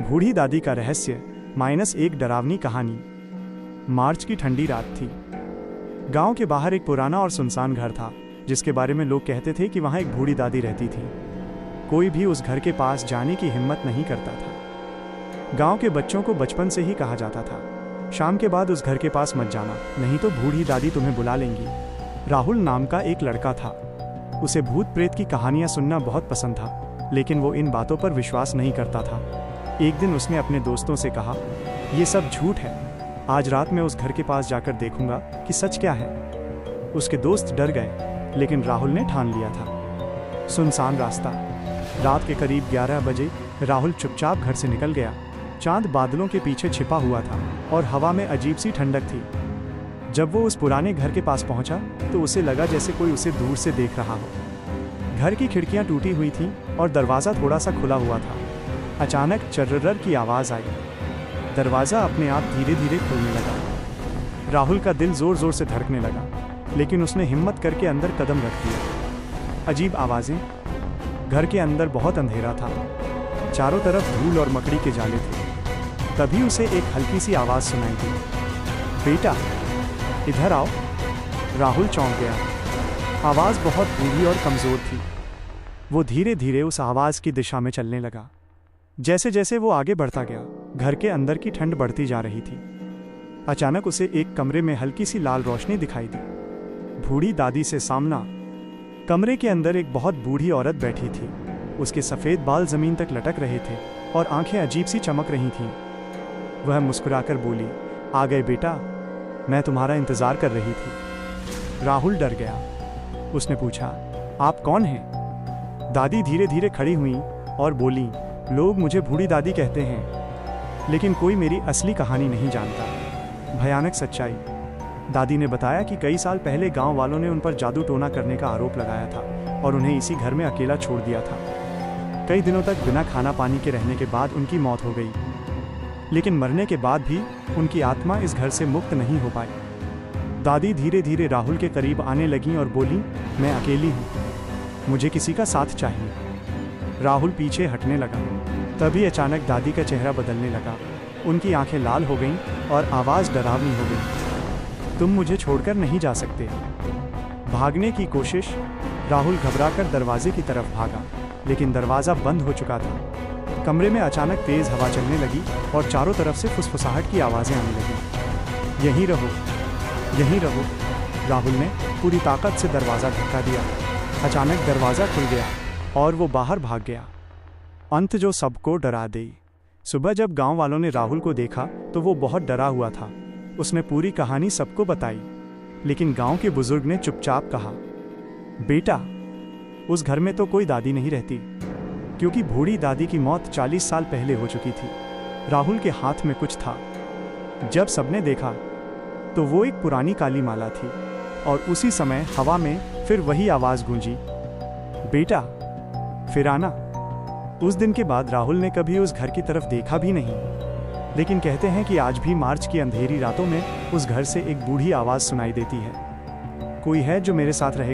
बूढ़ी दादी का रहस्य -1 डरावनी कहानी। मार्च की ठंडी रात थी। गांव के बाहर एक पुराना और सुनसान घर था, जिसके बारे में लोग कहते थे कि वहां एक बूढ़ी दादी रहती थी। कोई भी उस घर के पास जाने की हिम्मत नहीं करता था। गांव के बच्चों को बचपन से ही कहा जाता था, शाम के बाद उस घर के पास मत जाना, नहीं तो बूढ़ी दादी तुम्हें बुला लेंगी। राहुल नाम का एक लड़का था। उसे भूत प्रेत की कहानियां सुनना बहुत पसंद था, लेकिन वो इन बातों पर विश्वास नहीं करता था। एक दिन उसने अपने दोस्तों से कहा, ये सब झूठ है, आज रात मैं उस घर के पास जाकर देखूंगा कि सच क्या है। उसके दोस्त डर गए, लेकिन राहुल ने ठान लिया था। सुनसान रास्ता। रात के करीब 11 बजे राहुल चुपचाप घर से निकल गया। चांद बादलों के पीछे छिपा हुआ था और हवा में अजीब सी ठंडक थी। जब वो उस पुराने घर के पास पहुंचा तो उसे लगा जैसे कोई उसे दूर से देख रहा हो। घर की खिड़कियां टूटी हुई थीं और दरवाज़ा थोड़ा सा खुला हुआ था। अचानक चर्रर की आवाज़ आई। दरवाज़ा अपने आप धीरे धीरे खुलने लगा। राहुल का दिल ज़ोर ज़ोर से धड़कने लगा, लेकिन उसने हिम्मत करके अंदर कदम रख दिया। अजीब आवाज़ें। घर के अंदर बहुत अंधेरा था, चारों तरफ धूल और मकड़ी के जाले थे। तभी उसे एक हल्की सी आवाज़ सुनाई दी, बेटा इधर आओ। राहुल चौंक गया। आवाज़ बहुत बूढ़ी और कमज़ोर थी। वो धीरे धीरे उस आवाज़ की दिशा में चलने लगा। जैसे जैसे वो आगे बढ़ता गया, घर के अंदर की ठंड बढ़ती जा रही थी। अचानक उसे एक कमरे में हल्की सी लाल रोशनी दिखाई दी। बूढ़ी दादी से सामना। कमरे के अंदर एक बहुत बूढ़ी औरत बैठी थी। उसके सफ़ेद बाल ज़मीन तक लटक रहे थे और आंखें अजीब सी चमक रही थीं। वह मुस्कुराकर बोली, आ गए बेटा, मैं तुम्हारा इंतज़ार कर रही थी। राहुल डर गया। उसने पूछा, आप कौन हैं? दादी धीरे धीरे खड़ी हुई और बोली, लोग मुझे बूढ़ी दादी कहते हैं, लेकिन कोई मेरी असली कहानी नहीं जानता। भयानक सच्चाई। दादी ने बताया कि कई साल पहले गांव वालों ने उन पर जादू टोना करने का आरोप लगाया था और उन्हें इसी घर में अकेला छोड़ दिया था। कई दिनों तक बिना खाना पानी के रहने के बाद उनकी मौत हो गई, लेकिन मरने के बाद भी उनकी आत्मा इस घर से मुक्त नहीं हो पाई। दादी धीरे धीरे राहुल के करीब आने लगी और बोली, मैं अकेली हूँ, मुझे किसी का साथ चाहिए। राहुल पीछे हटने लगा। तभी अचानक दादी का चेहरा बदलने लगा। उनकी आंखें लाल हो गईं और आवाज़ डरावनी हो गई, तुम मुझे छोड़कर नहीं जा सकते। भागने की कोशिश। राहुल घबराकर दरवाजे की तरफ भागा, लेकिन दरवाज़ा बंद हो चुका था। कमरे में अचानक तेज़ हवा चलने लगी और चारों तरफ से फुसफुसाहट की आवाज़ें आने लगीं। यहीं रहो, यहीं रहो। राहुल ने पूरी ताकत से दरवाज़ा धक्का दिया। अचानक दरवाज़ा खुल गया और वो बाहर भाग गया। अंत जो सबको डरा दे। सुबह जब गांव वालों ने राहुल को देखा तो वो बहुत डरा हुआ था। उसने पूरी कहानी सबको बताई, लेकिन गांव के बुजुर्ग ने चुपचाप कहा, बेटा उस घर में तो कोई दादी नहीं रहती, क्योंकि बूढ़ी दादी की मौत 40 साल पहले हो चुकी थी। राहुल के हाथ में कुछ था। जब सबने देखा तो वो एक पुरानी काली माला थी और उसी समय हवा में फिर वही आवाज़ गूंजी, बेटा फिर आना। उस दिन के बाद राहुल ने कभी उस घर की तरफ देखा भी नहीं, लेकिन कहते हैं कि आज भी मार्च की अंधेरी रातों में उस घर से एक बूढ़ी आवाज़ सुनाई देती है, कोई है जो मेरे साथ रहे।